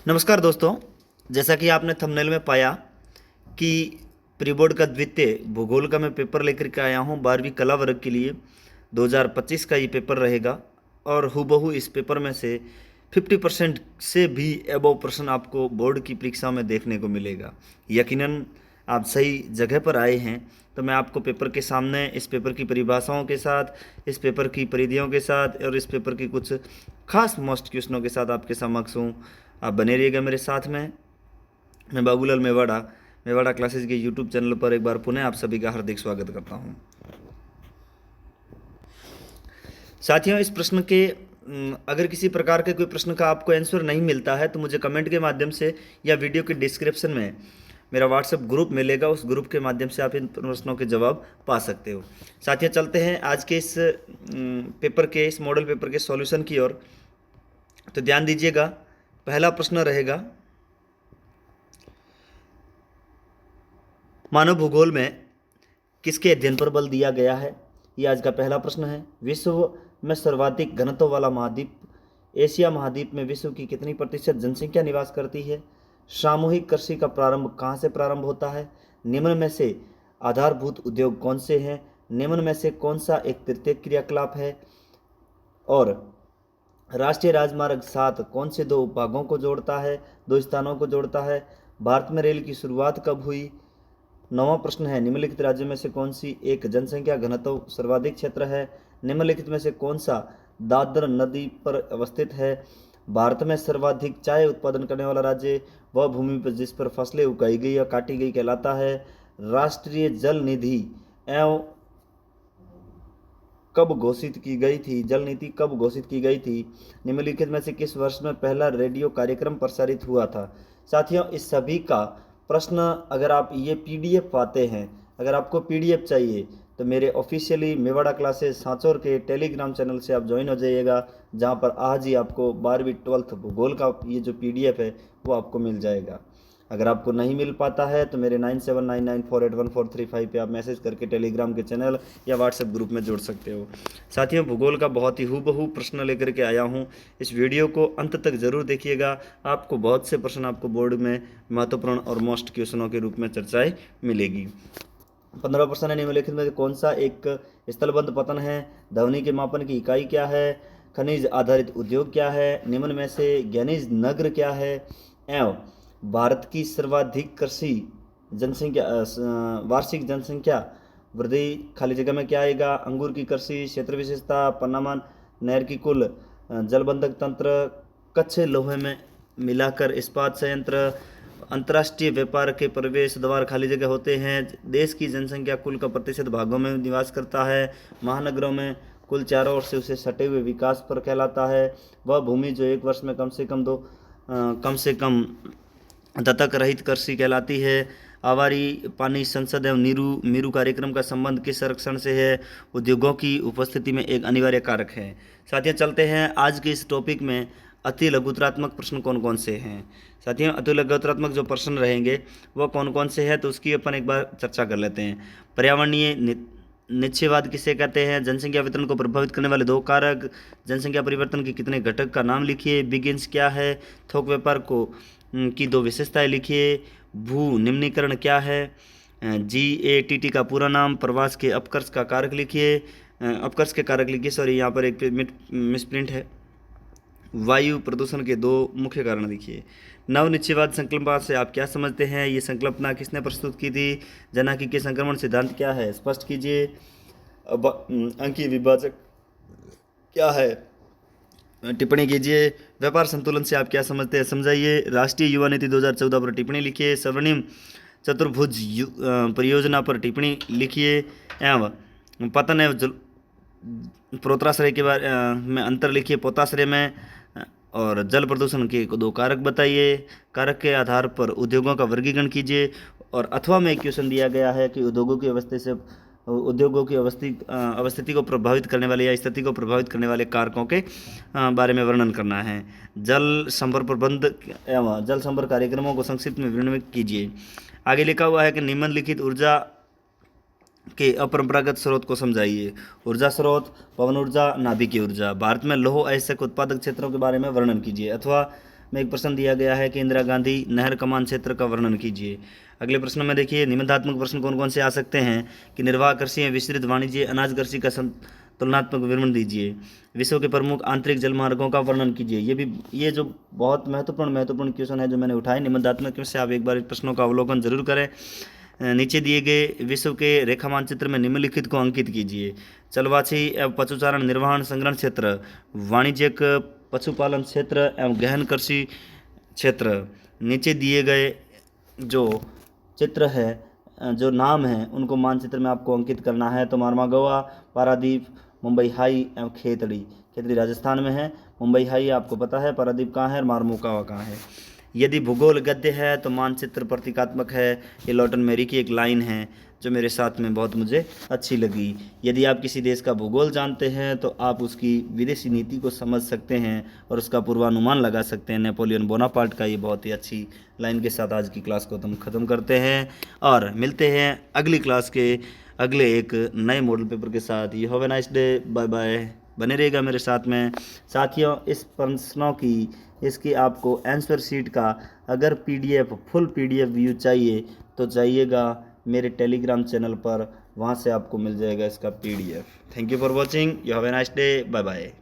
नमस्कार दोस्तों। जैसा कि आपने थंबनेल में पाया कि प्री बोर्ड का द्वितीय भूगोल का मैं पेपर लेकर के आया हूं 12वीं कला वर्ग के लिए। 2025 का ये पेपर रहेगा और हूबहू इस पेपर में से 50% से भी एबव प्रश्न आपको बोर्ड की परीक्षा में देखने को मिलेगा। यकीनन आप सही जगह पर आए हैं। तो मैं आपको पेपर के सामने इस पेपर की परिभाषाओं के साथ, इस पेपर की परिधियों के साथ और इस पेपर की कुछ खास मोस्ट क्वेश्चनों के साथ आपके समक्ष हूँ। आप बने रहिएगा मेरे साथ में। मैं बाबूलाल मेवाड़ा मेवाड़ा क्लासेस के यूट्यूब चैनल पर एक बार पुनः आप सभी का हार्दिक स्वागत करता हूँ। साथियों, इस प्रश्न के अगर किसी प्रकार के कोई प्रश्न का आपको आंसर नहीं मिलता है तो मुझे कमेंट के माध्यम से या वीडियो के डिस्क्रिप्शन में मेरा व्हाट्सएप ग्रुप मिलेगा, उस ग्रुप के माध्यम से आप इन प्रश्नों के जवाब पा सकते हो। साथियों, चलते हैं आज के इस पेपर के, इस मॉडल पेपर के सॉल्यूशन की ओर। तो ध्यान दीजिएगा, पहला प्रश्न रहेगा, मानव भूगोल में किसके अध्ययन पर बल दिया गया है। ये आज का पहला प्रश्न है। विश्व में सर्वाधिक घनत्व वाला महाद्वीप एशिया महाद्वीप में विश्व की कितनी प्रतिशत जनसंख्या निवास करती है। सामूहिक कृषि का प्रारंभ कहाँ से प्रारंभ होता है। निम्न में से आधारभूत उद्योग कौन से हैं। निम्न में से कौन सा एक तृतीय क्रियाकलाप है। और राष्ट्रीय राजमार्ग 7 कौन से दो भागों को जोड़ता है, दो स्थानों को जोड़ता है। भारत में रेल की शुरुआत कब हुई। नौवां प्रश्न है, निम्नलिखित राज्यों में से कौन सी एक जनसंख्या घनत्व सर्वाधिक क्षेत्र है। निम्नलिखित में से कौन सा दादर नदी पर अवस्थित है। भारत में सर्वाधिक चाय उत्पादन करने वाला राज्य वह भूमि पर जिस पर फसलें उगाई गई या काटी गई कहलाता है। राष्ट्रीय जल निधि एवं कब घोषित की गई थी, जल नीति कब घोषित की गई थी। निम्नलिखित में से किस वर्ष में पहला रेडियो कार्यक्रम प्रसारित हुआ था। साथियों, इस सभी का प्रश्न अगर आप ये पीडीएफ पाते हैं, अगर आपको पीडीएफ चाहिए तो मेरे ऑफिशियली मेवाड़ा क्लासेस सांचौर के टेलीग्राम चैनल से आप ज्वाइन हो जाइएगा, जहाँ पर आज ही आपको 12वीं 12th भूगोल का ये जो पीडीएफ है वो आपको मिल जाएगा। अगर आपको नहीं मिल पाता है तो मेरे 9799481435 पे आप मैसेज करके टेलीग्राम के चैनल या व्हाट्सएप ग्रुप में जोड़ सकते हो। साथियों, भूगोल का बहुत ही हूबहू प्रश्न लेकर के आया हूँ। इस वीडियो को अंत तक जरूर देखिएगा। आपको बहुत से प्रश्न आपको बोर्ड में महत्वपूर्ण और मोस्ट क्वेश्चनों के रूप में चर्चाएँ मिलेगी। 15 प्रश्न है, निम्नलिखित में कौन सा एक स्थलबंध पतन है। ध्वनि के मापन की इकाई क्या है। खनिज आधारित उद्योग क्या है। निम्न में से खनिज नगर क्या है। एवं भारत की सर्वाधिक कृषि जनसंख्या वार्षिक जनसंख्या वृद्धि खाली जगह में क्या आएगा। अंगूर की कृषि, क्षेत्र विशेषता, पन्नामा नहर की कुल जलबंधक तंत्र, कच्चे लोहे में मिलाकर इस्पात संयंत्र, अंतर्राष्ट्रीय व्यापार के प्रवेश द्वार खाली जगह होते हैं। देश की जनसंख्या कुल का प्रतिशत भागों में निवास करता है। महानगरों में कुल चारों ओर से उसे सटे हुए विकास पर कहलाता है। वह भूमि जो एक वर्ष में कम से कम दत्तक रहित कृषि कहलाती है। आवारी पानी संसद एवं नीरू कार्यक्रम का संबंध किस संरक्षण से है। उद्योगों की उपस्थिति में एक अनिवार्य कारक है। साथियों, चलते हैं आज के इस टॉपिक में अति लघुतरात्मक प्रश्न कौन कौन से हैं। साथियों, अति लघुतरात्मक जो प्रश्न रहेंगे वह कौन कौन से हैं तो उसकी अपन एक बार चर्चा कर लेते हैं। पर्यावरणीय निश्चयवाद किसे कहते हैं। जनसंख्या वितरण को प्रभावित करने वाले दो कारक। जनसंख्या परिवर्तन के कितने घटक का नाम लिखिए। बिगिंस क्या है। थोक व्यापार को की दो विशेषताएं लिखिए। भू निम्नीकरण क्या है। GATT का पूरा नाम। प्रवास के अपकर्ष का कारक लिखिए, अपकर्ष के कारक लिखिए। सॉरी, यहाँ पर एक मिसप्रिंट है। वायु प्रदूषण के दो मुख्य कारण लिखिए। नवनिश्चयवाद संकल्पना से आप क्या समझते हैं। ये संकल्पना किसने प्रस्तुत की थी। जनाकी के संक्रमण सिद्धांत क्या है, स्पष्ट कीजिए। अब अंकीय विभाजक क्या है, टिप्पणी कीजिए। व्यापार संतुलन से आप क्या समझते हैं, समझाइए। राष्ट्रीय युवा नीति 2014 पर टिप्पणी लिखिए। स्वर्णिम चतुर्भुज परियोजना पर टिप्पणी लिखिए। एवं पतन एवं पोताश्रय के बारे में अंतर लिखिए। पोताश्रय में और जल प्रदूषण के दो कारक बताइए। कारक के आधार पर उद्योगों का वर्गीकरण कीजिए। और अथवा में एक क्वेश्चन दिया गया है कि उद्योगों की अवस्थिति को प्रभावित करने वाले या स्थिति को प्रभावित करने वाले कारकों के बारे में वर्णन करना है। जल संभर प्रबंध एवं जल संभर कार्यक्रमों को संक्षिप्त में वर्णन कीजिए। आगे लिखा हुआ है कि निम्नलिखित ऊर्जा के अपरंपरागत स्रोत को समझाइए। ऊर्जा स्रोत, पवन ऊर्जा, नाभिकीय ऊर्जा। भारत में लौह अयस्क उत्पादक क्षेत्रों के बारे में वर्णन कीजिए। अथवा में एक प्रश्न दिया गया है कि इंदिरा गांधी नहर कमान क्षेत्र का वर्णन कीजिए। अगले प्रश्न में देखिए निबंधात्मक प्रश्न कौन कौन से आ सकते हैं कि निर्वाह कृषि, विस्तृत वाणिज्य, अनाज कृषि का तुलनात्मक विवरण दीजिए। विश्व के प्रमुख आंतरिक जलमार्गों का वर्णन कीजिए। ये जो बहुत महत्वपूर्ण क्वेश्चन है जो मैंने उठाए निबंधात्मक से, आप एक बार इन प्रश्नों का अवलोकन जरूर करें। नीचे दिए गए विश्व के रेखा मानचित्र में निम्नलिखित को अंकित कीजिए। चलवाछी एवं पशुचारण निर्वहन संग्रहण क्षेत्र, वाणिज्यिक पशुपालन क्षेत्र एवं गहन कृषि क्षेत्र। नीचे दिए गए जो चित्र है, जो नाम है, उनको मानचित्र में आपको अंकित करना है। तो मारमागोवा, पारादीप, मुंबई हाई एवं खेतड़ी। खेतड़ी राजस्थान में है, मुंबई हाई आपको पता है, पारादीप कहाँ है और मारमुगावा कहाँ है। यदि भूगोल गद्य है तो मानचित्र प्रतीकात्मक है। ये लॉटन मेरी की एक लाइन है जो मेरे साथ में बहुत मुझे अच्छी लगी। यदि आप किसी देश का भूगोल जानते हैं तो आप उसकी विदेशी नीति को समझ सकते हैं और उसका पूर्वानुमान लगा सकते हैं। नेपोलियन बोनापार्ट का ये बहुत ही अच्छी लाइन के साथ आज की क्लास को हम ख़त्म करते हैं और मिलते हैं अगली क्लास के अगले एक नए मॉडल पेपर के साथ। You have a nice day, bye bye. बने रहेगा मेरे साथ में। साथियों, इस प्रश्नों की, इसकी आपको आंसर शीट का अगर पीडीएफ, फुल पीडीएफ व्यू चाहिए तो जाइएगा मेरे टेलीग्राम चैनल पर, वहाँ से आपको मिल जाएगा इसका PDF. Thank you for watching. You have a nice day, bye bye.